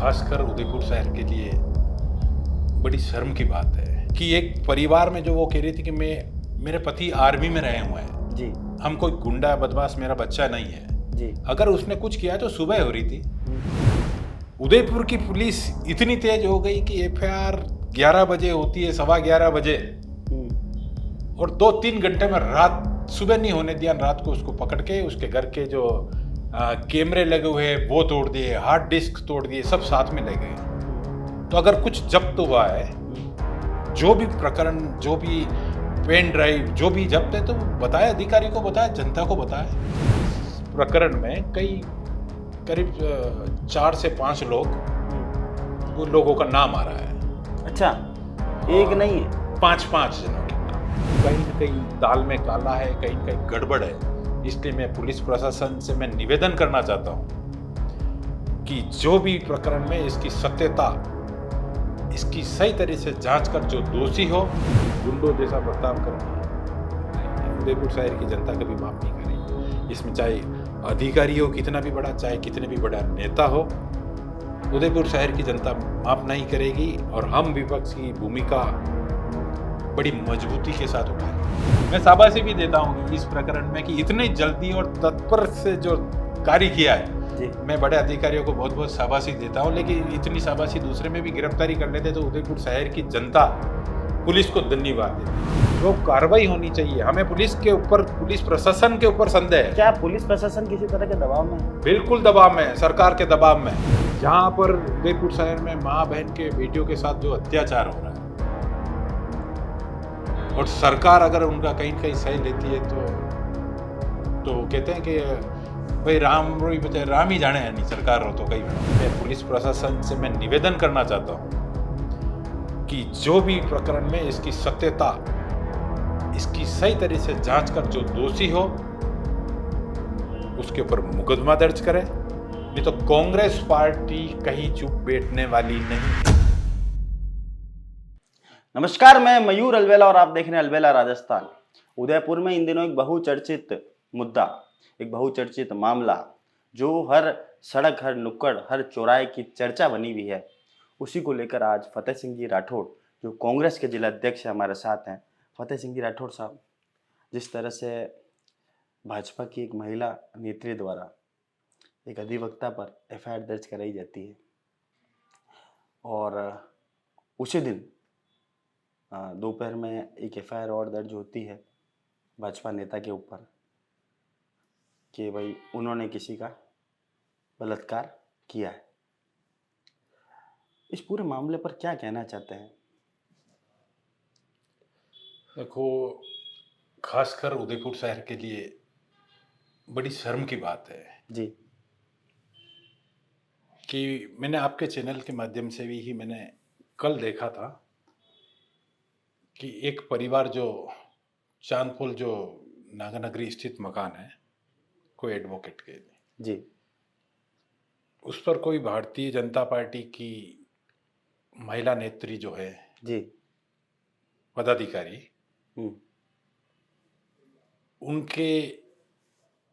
खासकर उदयपुर शहर के लिए बड़ी शर्म की बात है कि एक परिवार में जो वो कह रही थी कि मेरे पति आर्मी में रहे हुए हैं जी हम कोई गुंडा बदमाश मेरा बच्चा नहीं है जी। अगर उसने कुछ किया तो सुबह हो रही थी। उदयपुर की पुलिस इतनी तेज हो गई कि एफआईआर 11 बजे होती है, 11:15 बजे, और 2-3 घंटे में रात सुबह नहीं होने दिया, रात को उसको पकड़ के उसके घर के जो कैमरे लगे हुए हैं वो तोड़ दिए, हार्ड डिस्क तोड़ दिए, सब साथ में ले गए। तो अगर कुछ जब्त हुआ है, जो भी प्रकरण, जो भी पेन ड्राइव, जो भी जब्त है, तो बताया, अधिकारी को बताया, जनता को बताया। प्रकरण में करीब 4 से 5 उन लोगों का नाम आ रहा है। अच्छा, एक नहीं है, 5 जनों के नाम। कहीं न कहीं दाल में काला है, कहीं न कहीं गड़बड़ है। इसलिए मैं पुलिस प्रशासन से मैं निवेदन करना चाहता हूं कि जो भी प्रकरण में इसकी सत्यता, इसकी सही तरह से जांच कर जो दोषी हो, गुंडों जैसा बर्ताव करना उदयपुर शहर की जनता कभी माफ नहीं करेगी। इसमें चाहे अधिकारी हो कितना भी बड़ा, चाहे कितने भी बड़ा नेता हो, उदयपुर शहर की जनता माफ नहीं करेगी। और हम विपक्ष की भूमिका बड़ी मजबूती के साथ उठाए। मैं शाबाशी भी देता हूँ इस प्रकरण में कि इतनी जल्दी और तत्पर से जो कार्य किया है जी। मैं बड़े अधिकारियों को बहुत बहुत शाबाशी देता हूँ, लेकिन इतनी शाबाशी दूसरे में भी गिरफ्तारी कर लेते तो उदयपुर शहर की जनता पुलिस को धन्यवाद देती। जो कार्रवाई होनी चाहिए, हमें पुलिस के ऊपर, पुलिस प्रशासन के ऊपर संदेह है। क्या पुलिस प्रशासन किसी तरह के दबाव में है? बिल्कुल दबाव में है, सरकार के दबाव में। जहाँ पर उदयपुर शहर में माँ बहन के बेटियों के साथ जो अत्याचार हो रहा है, और सरकार अगर उनका कहीं न कहीं सही लेती है तो कहते हैं कि भाई राम ही जाने, है नहीं सरकार हो तो कहीं। मैं पुलिस प्रशासन से मैं निवेदन करना चाहता हूँ कि जो भी प्रकरण में इसकी सत्यता, इसकी सही तरह से जांच कर जो दोषी हो उसके ऊपर मुकदमा दर्ज करें, नहीं तो कांग्रेस पार्टी कहीं चुप बैठने वाली नहीं। नमस्कार, मैं मयूर अलवेला और आप देख रहे हैं अलवेला राजस्थान। उदयपुर में इन दिनों एक बहुचर्चित मुद्दा, एक बहुचर्चित मामला, जो हर सड़क, हर नुक्कड़, हर चौराहे की चर्चा बनी हुई है, उसी को लेकर आज फतेह सिंह जी राठौड़, जो कांग्रेस के जिला अध्यक्ष हमारे साथ हैं। फतेह सिंह जी राठौड़ साहब, जिस तरह से भाजपा की एक महिला नेत्री द्वारा एक अधिवक्ता पर एफआईआर दर्ज कराई जाती है और उसी दिन दोपहर में एक एफआईआर और दर्ज होती है भाजपा नेता के ऊपर कि भाई उन्होंने किसी का बलात्कार किया है। इस पूरे मामले पर क्या कहना चाहते हैं? देखो, खासकर उदयपुर शहर के लिए बड़ी शर्म की बात है जी कि मैंने आपके चैनल के माध्यम से भी मैंने कल देखा था कि एक परिवार जो चांदपुल, जो नागानगरी स्थित मकान है, कोई एडवोकेट के, जी उस पर कोई भारतीय जनता पार्टी की महिला नेत्री जो है, जी पदाधिकारी, उनके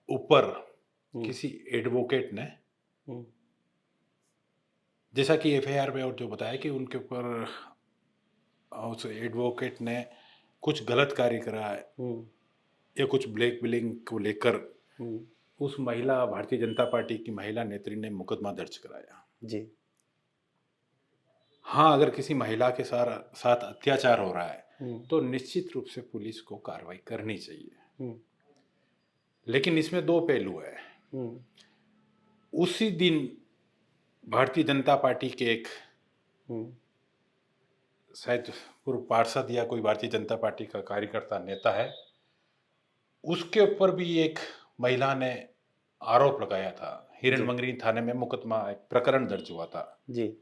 ऊपर किसी एडवोकेट ने, जैसा कि एफआईआर में और जो बताया कि उनके ऊपर उस एडवोकेट ने कुछ गलत कार्य करा है या कुछ ब्लैक मेलिंग को लेकर उस महिला, भारतीय जनता पार्टी की महिला नेत्री ने मुकदमा दर्ज कराया। जी हाँ, अगर किसी महिला के साथ अत्याचार हो रहा है तो निश्चित रूप से पुलिस को कार्रवाई करनी चाहिए, लेकिन इसमें 2 पहलू है। उसी दिन भारतीय जनता पार्टी के एक शायद पूर्व पार्षद या कोई भारतीय जनता पार्टी का कार्यकर्ता, नेता है, उसके ऊपर भी एक महिला ने आरोप लगाया था। हिरणमंगरी थाने में मुकदमा, एक प्रकरण दर्ज हुआ था। जी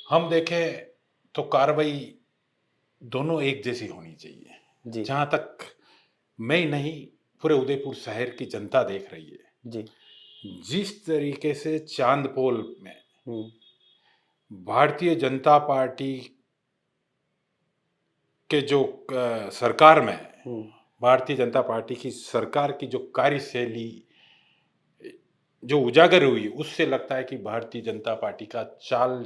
हम देखें तो कार्रवाई दोनों एक जैसी होनी चाहिए। जी जहां तक मैं नहीं, पूरे उदयपुर शहर की जनता देख रही है, जी जिस तरीके से चांदपोल में भारतीय जनता पार्टी के जो सरकार में भारतीय जनता पार्टी की सरकार की जो कार्यशैली जो उजागर हुई उससे लगता है कि भारतीय जनता पार्टी का चाल,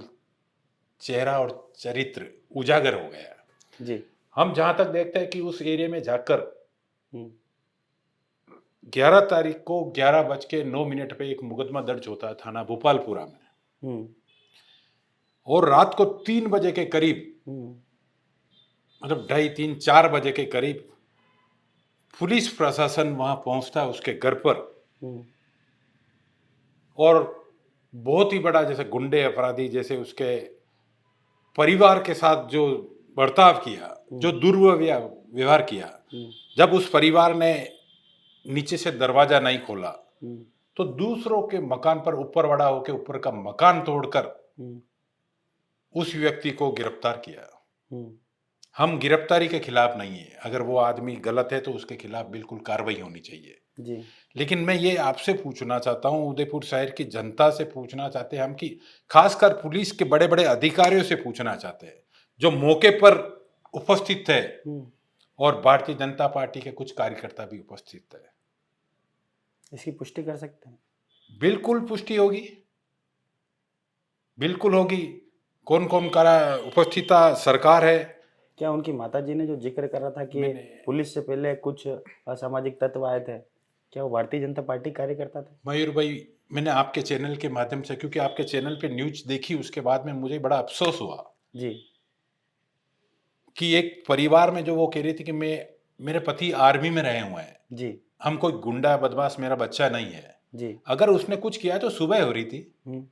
चेहरा और चरित्र उजागर हो गया। जी। हम जहां तक देखते हैं कि उस एरिया में जाकर हम्म 11 तारीख को 11:09 पे एक मुकदमा दर्ज होता है थाना भोपालपुरा में, हम्म और रात को 3 बजे के करीब, हम्म मतलब 2:30-4 बजे के करीब पुलिस प्रशासन वहां पहुंचता है उसके घर पर, हम्म और बहुत ही बड़ा जैसे गुंडे अपराधी जैसे उसके परिवार के साथ जो बर्ताव किया, जो दुर्व्यवहार किया, हम्म जब उस परिवार ने नीचे से दरवाजा नहीं खोला हम्म तो दूसरों के मकान पर ऊपर बड़ा होकर ऊपर का मकान तोड़कर हम्म उस व्यक्ति को गिरफ्तार किया। हम्म हम गिरफ्तारी के खिलाफ नहीं है, अगर वो आदमी गलत है तो उसके खिलाफ बिल्कुल कार्रवाई होनी चाहिए। जी। लेकिन मैं ये आपसे पूछना चाहता हूँ, उदयपुर शहर की जनता से पूछना चाहते हैं हम, कि खासकर पुलिस के बड़े बड़े अधिकारियों से पूछना चाहते हैं जो मौके पर उपस्थित थे, हम्म और भारतीय जनता पार्टी के कुछ कार्यकर्ता भी उपस्थित थे। इसकी पुष्टि कर सकते हैं? बिल्कुल पुष्टि होगी, बिल्कुल होगी। कौन कौन करा उपस्थित था? सरकार है। क्या उनकी माताजी ने जो जिक्र कर रहा था कि पुलिस से पहले कुछ असामाजिक तत्व आए थे, क्या वो भारतीय जनता पार्टी कार्यकर्ता थे? मयूर भाई, मैंने आपके चैनल के माध्यम से, क्योंकि आपके चैनल पे न्यूज देखी, उसके बाद में मुझे बड़ा अफसोस हुआ जी। कि एक परिवार में जो वो कह रही थी कि मेरे पति आर्मी में रहे हुए हैं, जी। हम कोई गुंडा बदमाश मेरा बच्चा नहीं है। जी। अगर उसने कुछ किया तो सुबह हो रही थी। हम्म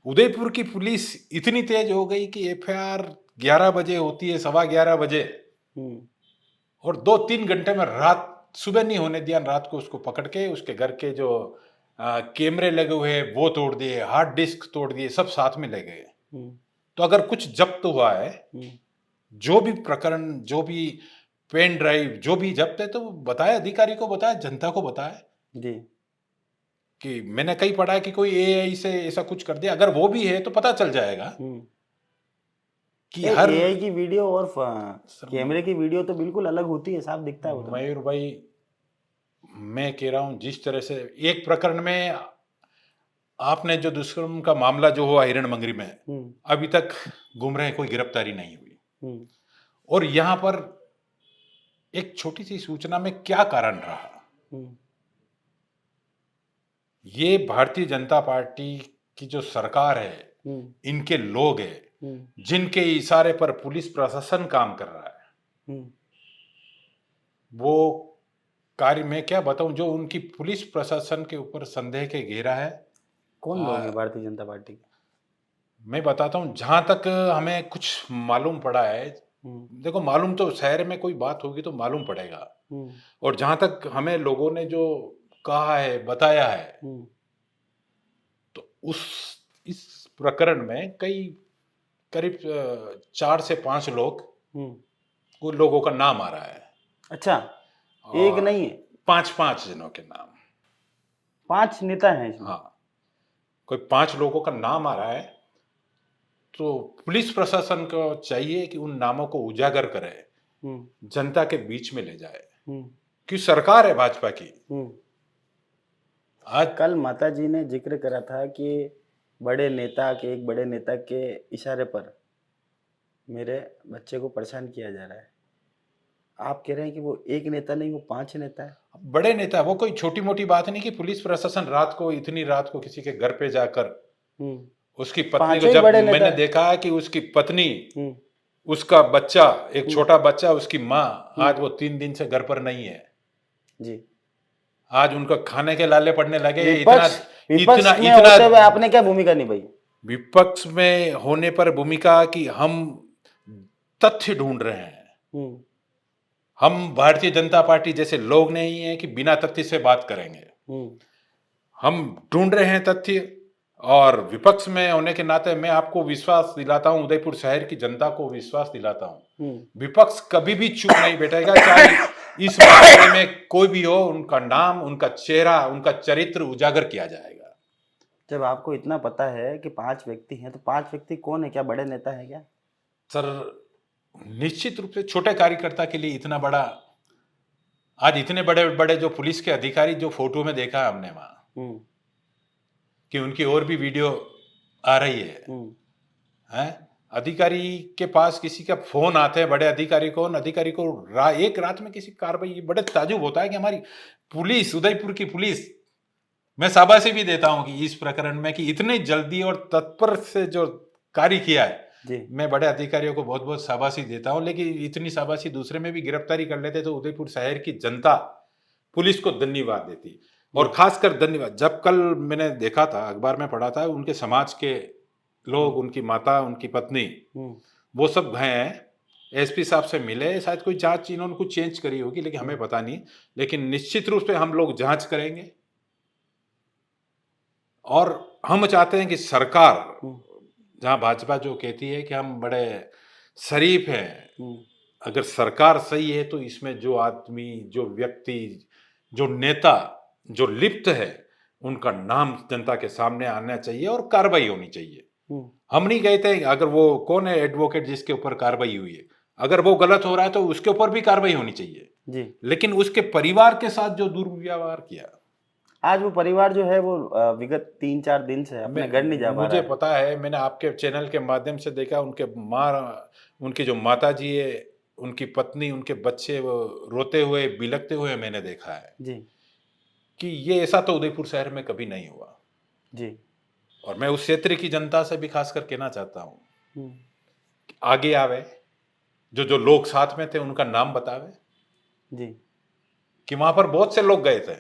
उदयपुर की पुलिस इतनी तेज हो गई कि एफआईआर 11 बजे होती है, 11:15 बजे, हम्म और 2-3 घंटे में, रात सुबह नहीं होने दिया, रात को उसको पकड़ के उसके घर के जो कैमरे लगे हुए हैं वो तोड़ दिए, हार्ड डिस्क तोड़ दिए, सब साथ में ले गए। हम्म तो अगर कुछ जब्त हुआ है, हम्म जो भी प्रकरण, जो भी पेन ड्राइव, जो भी जब्त है, तो बताए, अधिकारी को बताए, जनता को बताए जी। कि मैंने कहीं पढ़ा है कि कोई एआई से ऐसा कुछ कर दिया। अगर वो भी है तो पता चल जाएगा कि हर एआई की वीडियो और कैमरे की वीडियो तो बिल्कुल अलग होती है, साफ दिखता है वो तो। मयूर भाई, मैं कह रहा हूं, जिस तरह से एक प्रकरण में आपने जो दुष्कर्म का मामला जो हुआ हिरण मंगरी में, अभी तक घूम रहे, कोई गिरफ्तारी नहीं हुई। और यहां पर एक छोटी सी सूचना में क्या कारण रहा, ये भारतीय जनता पार्टी की जो सरकार है, इनके लोग हैं, जिनके इशारे पर पुलिस प्रशासन काम कर रहा है, वो कार्य में क्या बताऊं, जो उनकी पुलिस प्रशासन के ऊपर संदेह के घेरा है। कौन लोग हैं भारतीय जनता पार्टी के? मैं बताता हूं, जहां तक हमें कुछ मालूम पड़ा है, देखो, मालूम तो शहर में कोई बात होगी तो मालूम पड़ेगा, और जहां तक हमें लोगों ने जो कहा है, बताया है, तो इस प्रकरण में करीब 4 से 5 लोगों का नाम आ रहा है। अच्छा, एक नहीं है, 5 जनों के नाम, 5 नेता हैं इसमें। हाँ, कोई 5 लोगों का नाम आ रहा है। तो पुलिस प्रशासन को चाहिए कि उन नामों को उजागर करे, जनता के बीच में ले जाए, कि सरकार है भाजपा की। आज कल माता जी ने जिक्र करा था कि एक बड़े नेता के इशारे पर मेरे बच्चे को परेशान किया जा रहा है। आप कह रहे हैं कि वो एक नेता नहीं, वो 5 नेता है। बड़े नेता, वो कोई छोटी मोटी बात नहीं कि पुलिस प्रशासन इतनी रात को किसी के घर पे जाकर उसकी पत्नी को, जब मैंने देखा है कि उसकी पत्नी, उसका बच्चा, एक छोटा बच्चा, उसकी माँ, आज वो 3 दिन से घर पर नहीं है जी। आज उनका खाने के लाले पड़ने लगे। इतना आपने क्या भूमिका निभाई? विपक्ष में होने पर भूमिका कि हम तथ्य ढूंढ रहे हैं। हम भारतीय जनता पार्टी जैसे लोग नहीं है कि बिना तथ्य से बात करेंगे। हम ढूंढ रहे हैं तथ्य, और विपक्ष में होने के नाते मैं आपको विश्वास दिलाता हूं, उदयपुर शहर की जनता को विश्वास दिलाता हूं, विपक्ष कभी भी चुप नहीं बैठेगा, चाहे इस मामले में कोई भी हो, उनका नाम, उनका चेहरा, उनका चरित्र उजागर किया जाएगा। जब आपको इतना पता है कि 5 व्यक्ति हैं, तो 5 व्यक्ति कौन है? क्या बड़े नेता है क्या? सर, निश्चित रूप से छोटे कार्यकर्ता के लिए इतना बड़ा, आज इतने बड़े बड़े जो पुलिस के अधिकारी जो फोटो में देखा हमने वहां, कि उनकी और भी वीडियो आ रही है। हैं? अधिकारी के पास किसी का फोन आते हैं, बड़े अधिकारी को एक रात में किसी कार्रवाई, बड़े ताजुब होता है कि हमारी पुलिस, उदयपुर की पुलिस, मैं शाबाशी भी देता हूं कि इस प्रकरण में कि इतने जल्दी और तत्पर से जो कार्य किया है जी। मैं बड़े अधिकारियों को बहुत बहुत शाबाशी देता हूं, लेकिन इतनी शाबाशी दूसरे में भी गिरफ्तारी कर लेते तो उदयपुर शहर की जनता पुलिस को धन्यवाद देती। और खासकर धन्यवाद, जब कल मैंने देखा था, अखबार में पढ़ा था, उनके समाज के लोग, उनकी माता, उनकी पत्नी, वो सब गए हैं एसपी साहब से मिले, शायद कोई जांच इन्होंने कुछ चेंज करी होगी, लेकिन हमें पता नहीं, लेकिन निश्चित रूप से हम लोग जांच करेंगे। और हम चाहते हैं कि सरकार, जहां भाजपा जो कहती है कि हम बड़े शरीफ हैं, अगर सरकार सही है तो इसमें जो आदमी, जो व्यक्ति, जो नेता जो लिप्त है, उनका नाम जनता के सामने आना चाहिए और कार्रवाई होनी चाहिए। हम नहीं कहते अगर वो कौन है एडवोकेट जिसके ऊपर कार्रवाई हुई है, अगर वो गलत हो रहा है तो उसके ऊपर भी कार्रवाई होनी चाहिए जी। लेकिन उसके परिवार के साथ जो दुर्व्यवहार किया, आज वो परिवार जो है वो विगत 3-4 दिन से अपने घर नहीं जा पा रहा मुझे है। पता है, मैंने आपके चैनल के माध्यम से देखा, उनकी जो माता जी है, उनकी पत्नी, उनके बच्चे, वो रोते हुए, बिलखते हुए मैंने देखा है जी। कि ये ऐसा तो उदयपुर शहर में कभी नहीं हुआ जी। और मैं उस क्षेत्र की जनता से भी खासकर कहना चाहता हूं, आगे आवे, जो जो लोग साथ में थे उनका नाम बतावे जी। कि वहां पर बहुत से लोग गए थे,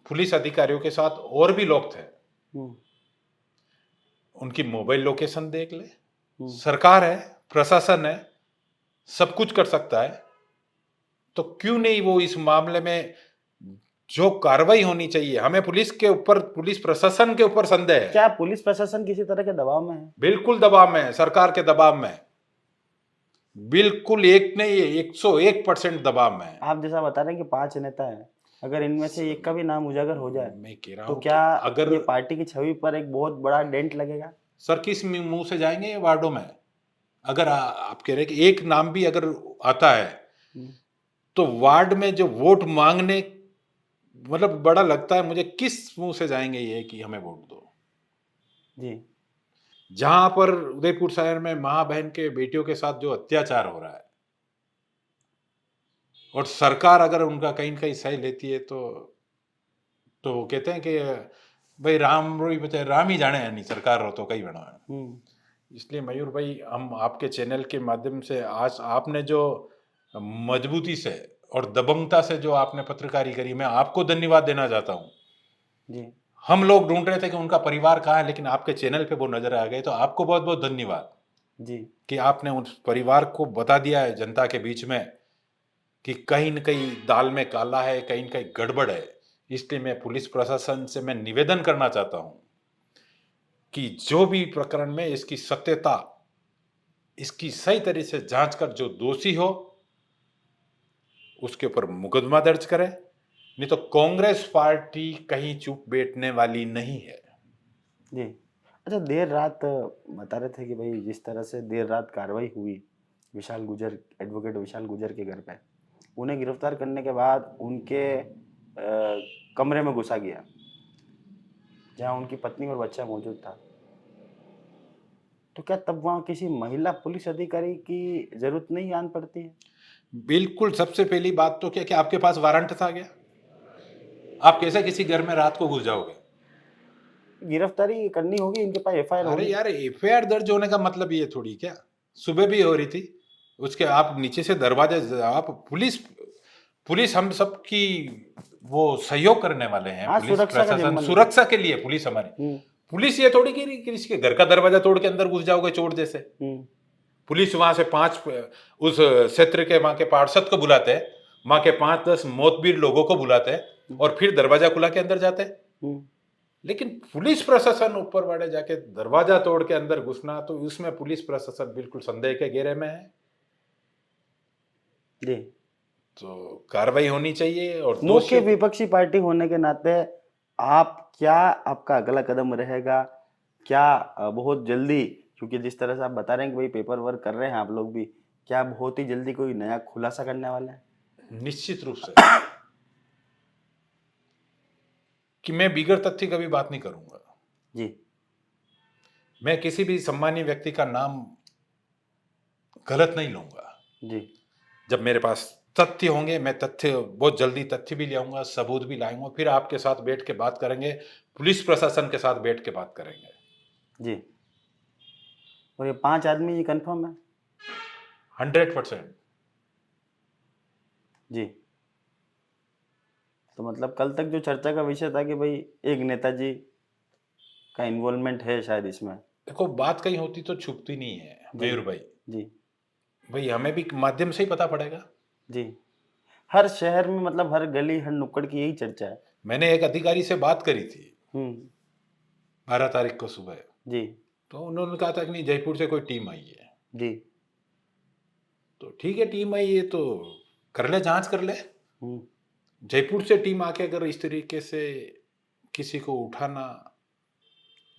पुलिस अधिकारियों के साथ और भी लोग थे, उनकी मोबाइल लोकेशन देख ले। सरकार है, प्रशासन है, सब कुछ कर सकता है, तो क्यों नहीं वो इस मामले में जो कार्रवाई होनी चाहिए। हमें पुलिस के ऊपर, पुलिस प्रशासन के ऊपर संदेह है। क्या पुलिस प्रशासन किसी तरह के दबाव में है? बिल्कुल दबाव में है, सरकार के दबाव में, बिल्कुल एक नहीं 101% दबाव में है। आप जैसा बता रहे हैं कि 5 नेता हैं, अगर इनमें से एक का भी नाम उजागर हो जाए, मैं कह रहा तो हूं क्या अगर ये पार्टी की छवि पर एक बहुत बड़ा डेंट लगेगा? सर किस मुंह से जाएंगे ये वार्डों में? अगर आप कह रहे हैं कि एक नाम भी अगर आता है तो वार्ड में जो वोट मांगने, मतलब बड़ा लगता है मुझे, किस मुंह से जाएंगे ये कि हमें वोट दो जी। जहां पर उदयपुर शहर में मां बहन के बेटियों के साथ जो अत्याचार हो रहा है, और सरकार अगर उनका कहीं न कहीं सही लेती है तो वो कहते हैं कि भाई राम रोई बचे, राम ही जाने, नहीं सरकार हो तो कई बना है। इसलिए मयूर भाई, हम आपके चैनल के माध्यम से आज आपने जो मजबूती से और दबंगता से जो आपने पत्रकारी करी, मैं आपको धन्यवाद देना चाहता हूं जी। हम लोग ढूंढ रहे थे कि उनका परिवार कहाँ है, लेकिन आपके चैनल पे वो नजर आ गए, तो आपको बहुत बहुत धन्यवाद जी। कि आपने उस परिवार को बता दिया है जनता के बीच में कि कहीं न कहीं दाल में काला है, कहीं न कहीं गड़बड़ है। इसलिए मैं पुलिस प्रशासन से मैं निवेदन करना चाहता हूं कि जो भी प्रकरण में इसकी सत्यता, इसकी सही तरह से जांच कर जो दोषी हो उसके ऊपर मुकदमा दर्ज करें, नहीं तो कांग्रेस पार्टी कहीं चुप बैठने वाली नहीं है। जी। अच्छा, देर रात बता रहे थे कि भाई जिस तरह से देर रात कार्रवाई हुई विशाल गुजर, एडवोकेट विशाल गुजर के घर पे, उन्हें गिरफ्तार करने के बाद उनके कमरे में घुसा गया जहां उनकी पत्नी और बच्चा मौजूद था, तो क्या तब वहां किसी महिला पुलिस अधिकारी की जरूरत नहीं आन पड़ती है? बिल्कुल, सबसे पहली बात तो क्या कि आपके पास वारंट था क्या? आप कैसे किसी घर में रात को घुस जाओगे? गिरफ्तारी करनी होगी, इनके पास एफआईआर अरे होगी। यार, एफआईआर दर्ज होने का मतलब ये थोड़ी, क्या सुबह भी हो रही थी उसके, आप नीचे से दरवाजे, आप पुलिस हम सब की वो सहयोग करने वाले हैं। हाँ, पुलिस सुरक्षा का प्रशासन जिम्मा सुरक्षा के लिए, पुलिस हमारी, पुलिस ये थोड़ी कि किसी के घर का दरवाजा तोड़ के अंदर घुस जाओगे चोर जैसे। पुलिस वहां से 5 उस क्षेत्र के वहां के पार्षद को बुलाते हैं, वहां के 5-10 मोतबीर लोगों को बुलाते हैं और फिर दरवाजा खुला के अंदर जाते हैं। लेकिन पुलिस प्रशासन ऊपर वाले जाके दरवाजा तोड़ के अंदर घुसना, तो उसमें पुलिस प्रशासन बिल्कुल संदेह के घेरे में है जी। तो कार्रवाई होनी चाहिए। और मुख्य विपक्षी पार्टी होने के नाते आप क्या, आपका अगला कदम रहेगा क्या? बहुत जल्दी, क्योंकि जिस तरह से आप बता रहे हैं कि भाई पेपर वर्क कर रहे हैं आप लोग भी, क्या बहुत ही जल्दी कोई नया खुलासा करने वाले हैं? निश्चित रूप से कि मैं बिगड़ तथ्य कभी बात नहीं करूंगा। जी मैं किसी भी सम्मानीय व्यक्ति का नाम गलत नहीं लूंगा। जी जब मेरे पास तथ्य होंगे, मैं तथ्य बहुत जल्दी तथ्य भी ले आऊंगा, सबूत भी लाऊंगा, फिर आपके साथ बैठ के बात करेंगे, पुलिस प्रशासन के साथ बैठ के बात करेंगे। जी। और ये 5 आदमी ये कंफर्म है? 100%। जी। तो मतलब कल तक जो चर्चा का विषय था कि भाई एक नेताजी का इन्वॉल्वमेंट है शायद इसमें। देखो, बात कहीं होती तो छुपती नहीं है मयूर भाई। जी भाई हमें भी माध्यम से ही पता पड़ेगा। जी। हर शहर में मतलब हर गली हर नुक्कड़ की यही चर्चा है। मैंने एक अधिकारी से बात करी थी 12 तारीख को सुबह, जी तो उन्होंने कहा था कि नहीं, जयपुर से कोई टीम आई है। जी। तो ठीक है, टीम आई है तो कर ले, जांच कर ले। हम्म जयपुर से टीम आके अगर इस तरीके से किसी को उठाना,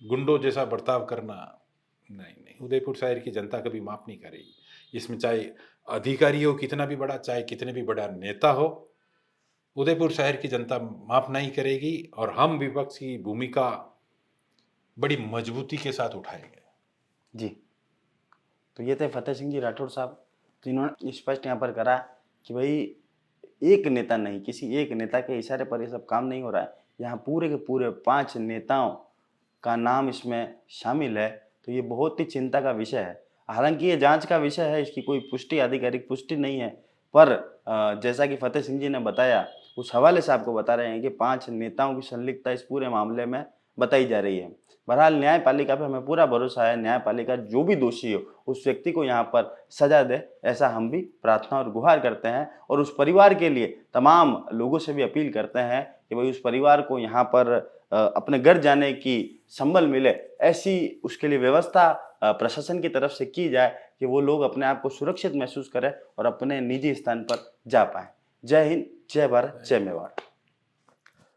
गुंडों जैसा बर्ताव करना, नहीं नहीं, उदयपुर शहर की जनता कभी माफ नहीं करेगी। इसमें चाहे अधिकारी हो कितना भी बड़ा, चाहे कितने भी बड़ा नेता हो, उदयपुर शहर की जनता माफ नहीं करेगी। और हम विपक्ष की भूमिका बड़ी मजबूती के साथ उठाएंगे। जी। तो ये थे फतेह सिंह जी राठौड़ साहब, जिन्होंने स्पष्ट यहाँ पर करा कि भाई एक नेता नहीं, किसी एक नेता के इशारे पर ये सब काम नहीं हो रहा है। यहाँ पूरे के पूरे 5 नेताओं का नाम इसमें शामिल है। तो ये बहुत ही चिंता का विषय है। हालांकि ये जांच का विषय है, इसकी कोई पुष्टि, आधिकारिक पुष्टि नहीं है। पर जैसा कि फतेह सिंह जी ने बताया, उस हवाले से आपको बता रहे हैं कि 5 नेताओं की संलिप्तता इस पूरे मामले में बताई जा रही है। बहरहाल न्यायपालिका पे हमें पूरा भरोसा है। न्यायपालिका जो भी दोषी हो उस व्यक्ति को यहाँ पर सजा दे, ऐसा हम भी प्रार्थना और गुहार करते हैं। और उस परिवार के लिए तमाम लोगों से भी अपील करते हैं कि भाई उस परिवार को यहाँ पर अपने घर जाने की संबल मिले, ऐसी उसके लिए व्यवस्था प्रशासन की तरफ से की जाए कि वो लोग अपने आप को सुरक्षित महसूस करें और अपने निजी स्थान पर जा पाएं। जय हिंद, जय भारत, जय मेवाड़।